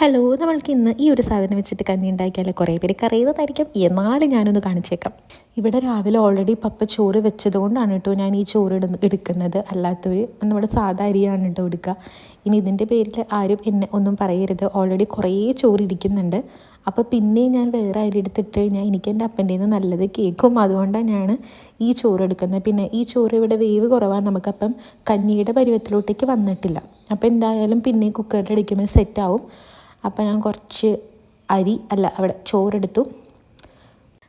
Hello, നമ്മൾക്ക് ഇന്ന് ഈ ഒരു സാധനം വെച്ചിട്ട് കഞ്ഞി ഉണ്ടാക്കിയാൽ കുറേ പേർക്ക് അറിയുന്നതായിരിക്കും. എന്നാലും ഞാനൊന്ന് കാണിച്ചേക്കാം. ഇവിടെ രാവിലെ ഓൾറെഡി പപ്പ ചോറ് വെച്ചതുകൊണ്ടാണ് കേട്ടോ ഞാൻ ഈ ചോറ് എടുക്കുന്നത്. അല്ലാത്തവർ നമ്മുടെ സാധാ അരിയാണ് കേട്ടോ എടുക്കുക. ഇനി ഇതിൻ്റെ പേരിൽ ആരും എന്നെ ഒന്നും പറയരുത്. ഓൾറെഡി കുറേ ചോറ് ഇരിക്കുന്നുണ്ട്. അപ്പോൾ പിന്നെയും ഞാൻ വേറെ അരി എടുത്തിട്ട് കഴിഞ്ഞാൽ എനിക്ക് എൻ്റെ അപ്പൻ്റെ നിന്ന് നല്ലത് കേൾക്കും. അതുകൊണ്ടാണ് ഞാൻ ഈ ചോറ് എടുക്കുന്നത്. പിന്നെ ഈ ചോറ് ഇവിടെ വേവ് കുറവാണ്. നമുക്കപ്പം കഞ്ഞിയുടെ പരുവത്തിലോട്ടേക്ക് വന്നിട്ടില്ല. അപ്പോൾ എന്തായാലും പിന്നെ കുക്കറിൽ അടിക്കുമ്പോൾ സെറ്റാവും. അപ്പോൾ ഞാൻ കുറച്ച് അവിടെ ചോറെടുത്തു.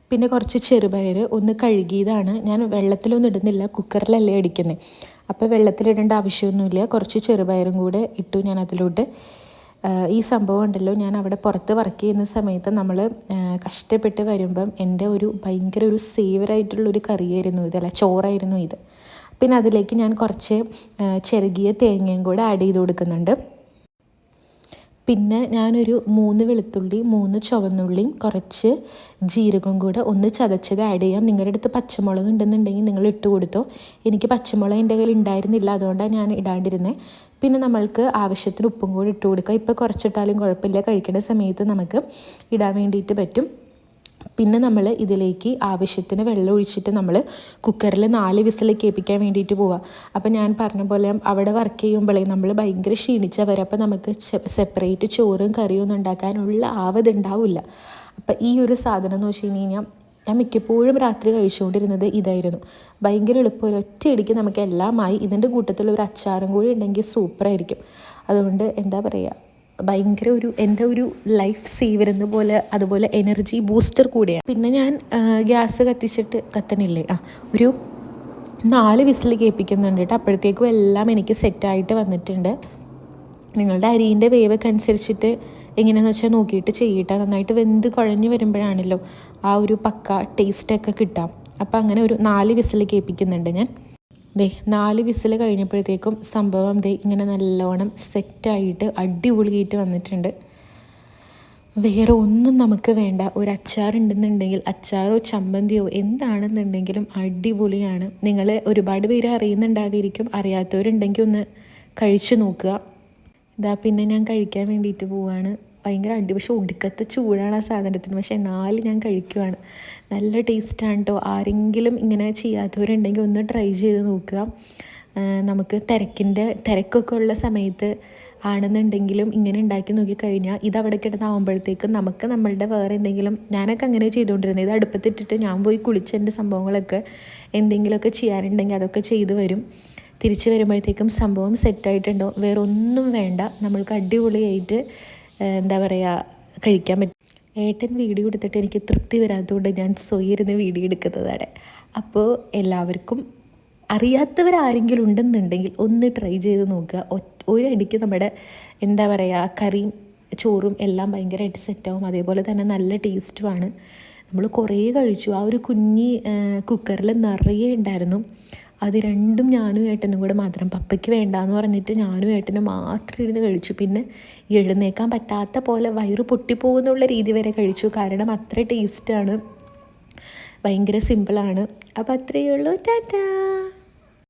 പിന്നെ കുറച്ച് ചെറുപയർ ഒന്ന് കഴുകിയതാണ്. ഞാൻ വെള്ളത്തിലൊന്നും ഇടുന്നില്ല, കുക്കറിലല്ലേ അടിക്കുന്നത്. അപ്പോൾ വെള്ളത്തിലിടേണ്ട ആവശ്യമൊന്നുമില്ല. കുറച്ച് ചെറുപയറും കൂടെ ഇട്ടു ഞാൻ അതിലോട്ട്. ഈ സംഭവം ഉണ്ടല്ലോ, ഞാൻ അവിടെ പുറത്ത് വർക്ക് ചെയ്യുന്ന സമയത്ത് നമ്മൾ കഷ്ടപ്പെട്ട് വരുമ്പം എൻ്റെ ഭയങ്കര ഒരു സേവറായിട്ടുള്ളൊരു കറിയായിരുന്നു ഇത്, ചോറായിരുന്നു ഇത്. പിന്നെ അതിലേക്ക് ഞാൻ കുറച്ച് ചെറുകിയ തേങ്ങയും കൂടെ ആഡ് ചെയ്ത് കൊടുക്കുന്നുണ്ട്. പിന്നെ ഞാനൊരു 3 വെളുത്തുള്ളി, 3 ചുവന്നുള്ളിയും കുറച്ച് ജീരകവും കൂടെ ഒന്ന് ചതച്ചത് ആഡ് ചെയ്യാം. നിങ്ങളുടെ അടുത്ത് പച്ചമുളക് ഉണ്ടെന്നുണ്ടെങ്കിൽ നിങ്ങൾ ഇട്ട് കൊടുത്തോ. എനിക്ക് പച്ചമുളക് എൻ്റെ കയ്യിൽ ഉണ്ടായിരുന്നില്ല, അതുകൊണ്ടാണ് ഞാൻ ഇടാണ്ടിരുന്നത്. പിന്നെ നമ്മൾക്ക് ആവശ്യത്തിന് ഉപ്പും കൂടി ഇട്ട് കൊടുക്കുക. ഇപ്പോൾ കുറച്ചിട്ടാലും കുഴപ്പമില്ല, കഴിക്കുന്ന സമയത്ത് നമുക്ക് ഇടാൻ വേണ്ടിയിട്ട് പറ്റും. പിന്നെ നമ്മൾ ഇതിലേക്ക് ആവശ്യത്തിന് വെള്ളം ഒഴിച്ചിട്ട് നമ്മൾ കുക്കറിൽ 4 വിസിൽ കേൾപ്പിക്കാൻ വേണ്ടിയിട്ട് പോവുക. അപ്പോൾ ഞാൻ പറഞ്ഞ പോലെ അവിടെ വർക്ക് ചെയ്യുമ്പോഴേ നമ്മൾ ഭയങ്കര ക്ഷീണിച്ചവർ. അപ്പോൾ നമുക്ക് സെപ്പറേറ്റ് ചോറും കറിയും ഒന്നും ഉണ്ടാക്കാനുള്ള ആവതുണ്ടാവില്ല. അപ്പോൾ ഈ ഒരു സാധനം എന്ന് വെച്ച് കഴിഞ്ഞാൽ ഞാൻ മിക്കപ്പോഴും രാത്രി കഴിച്ചുകൊണ്ടിരുന്നത് ഇതായിരുന്നു. ഭയങ്കര എളുപ്പം, ഒറ്റയടിക്ക് നമുക്ക് എല്ലാമായി. ഇതിൻ്റെ കൂട്ടത്തിൽ ഒരു അച്ചാറും കൂടി ഉണ്ടെങ്കിൽ സൂപ്പറായിരിക്കും. അതുകൊണ്ട് എന്താ പറയുക, ഭയങ്കര എൻ്റെ ലൈഫ് സേവർ എന്ന പോലെ, അതുപോലെ എനർജി ബൂസ്റ്റർ കൂടിയാണ്. പിന്നെ ഞാൻ ഗ്യാസ് കത്തണില്ലേ, ഒരു 4 വിസിൽ കേൾപ്പിക്കുന്നുണ്ട് കേട്ടോ. അപ്പോഴത്തേക്കും എല്ലാം എനിക്ക് സെറ്റായിട്ട് വന്നിട്ടുണ്ട്. നിങ്ങളുടെ അരിൻ്റെ വേവൊക്കെ അനുസരിച്ചിട്ട് എങ്ങനെയാണെന്ന് വെച്ചാൽ നോക്കിയിട്ട് ചെയ്യട്ടെ. നന്നായിട്ട് വെന്ത് കുഴഞ്ഞ് വരുമ്പോഴാണല്ലോ ആ ഒരു പക്ക ടേസ്റ്റൊക്കെ കിട്ടാം. അപ്പോൾ അങ്ങനെ ഒരു 4 വിസിൽ കേൾപ്പിക്കുന്നുണ്ട് ഞാൻ. 4 വിസിൽ കഴിഞ്ഞപ്പോഴത്തേക്കും സംഭവം ഇങ്ങനെ നല്ലോണം സെറ്റായിട്ട് അടിപൊളിയായിട്ട് വന്നിട്ടുണ്ട്. വേറെ ഒന്നും നമുക്ക് വേണ്ട. ഒരു അച്ചാറുണ്ടെന്നുണ്ടെങ്കിൽ, അച്ചാറോ ചമ്മന്തിയോ എന്താണെന്നുണ്ടെങ്കിലും അടിപൊളിയാണ്. നിങ്ങൾ ഒരുപാട് പേര് അറിയുന്നുണ്ടാകുമായിരിക്കും, അറിയാത്തവരുണ്ടെങ്കിൽ ഒന്ന് കഴിച്ചു നോക്കുക. പിന്നെ ഞാൻ കഴിക്കാൻ വേണ്ടിയിട്ട് പോവുകയാണ്. ഭയങ്കര പക്ഷെ ഒടുക്കത്തെ ചൂടാണ് ആ സാധനത്തിന്. പക്ഷേ എന്നാലും ഞാൻ കഴിക്കുവാണ്. നല്ല ടേസ്റ്റാണ് കേട്ടോ. ആരെങ്കിലും ഇങ്ങനെ ചെയ്യാത്തവരുണ്ടെങ്കിൽ ഒന്ന് ട്രൈ ചെയ്ത് നോക്കുക. നമുക്ക് തിരക്കൊക്കെ ഉള്ള സമയത്ത് ആണെന്നുണ്ടെങ്കിലും ഇങ്ങനെ ഉണ്ടാക്കി നോക്കിക്കഴിഞ്ഞാൽ ഇതവിടെ കിടന്നാകുമ്പോഴത്തേക്കും നമുക്ക് നമ്മളുടെ വേറെ എന്തെങ്കിലും, ഞാനൊക്കെ അങ്ങനെ ചെയ്തുകൊണ്ടിരുന്നത്. ഇത് അടുപ്പത്തിട്ടിട്ട് ഞാൻ പോയി കുളിച്ചതിൻ്റെ സംഭവങ്ങളൊക്കെ എന്തെങ്കിലുമൊക്കെ ചെയ്യാനുണ്ടെങ്കിൽ അതൊക്കെ ചെയ്ത് വരും. തിരിച്ച് വരുമ്പോഴത്തേക്കും സംഭവം സെറ്റായിട്ടുണ്ടോ, വേറെ ഒന്നും വേണ്ട, നമ്മൾക്ക് അടിപൊളിയായിട്ട് എന്താ പറയുക കഴിക്കാൻ പറ്റും. ഏട്ടൻ വീഡിയോ എടുത്തിട്ട് എനിക്ക് തൃപ്തി വരാത്തതുകൊണ്ട് ഞാൻ സ്വയം വീഡിയോ എടുക്കുന്നതാണ്. അപ്പോൾ എല്ലാവർക്കും അറിയാത്തവരാരെങ്കിലും ഉണ്ടെന്നുണ്ടെങ്കിൽ ഒന്ന് ട്രൈ ചെയ്ത് നോക്കുക. ഒരടിക്ക് നമ്മുടെ എന്താ പറയുക കറിയും ചോറും എല്ലാം ഭയങ്കരമായിട്ട് സെറ്റാവും. അതേപോലെ തന്നെ നല്ല ടേസ്റ്റുമാണ്. നമ്മൾ കുറേ കഴിച്ചു. ആ ഒരു കുഞ്ഞി കുക്കറിൽ നിറയെ ഉണ്ടായിരുന്നു. അത് രണ്ടും ഞാനും ഏട്ടനും കൂടെ മാത്രം, പപ്പയ്ക്ക് വേണ്ടാന്ന് പറഞ്ഞിട്ട് ഞാനും ഏട്ടനും മാത്രം ഇരുന്ന് കഴിച്ചു. പിന്നെ എഴുന്നേക്കാൻ പറ്റാത്ത പോലെ വയറ് പൊട്ടിപ്പോകുന്നുള്ള രീതി വരെ കഴിച്ചു. കാരണം അത്ര ടേസ്റ്റാണ്, ഭയങ്കര സിമ്പിളാണ്. അപ്പോൾ അത്രയേ ഉള്ളൂ. ടാറ്റാ.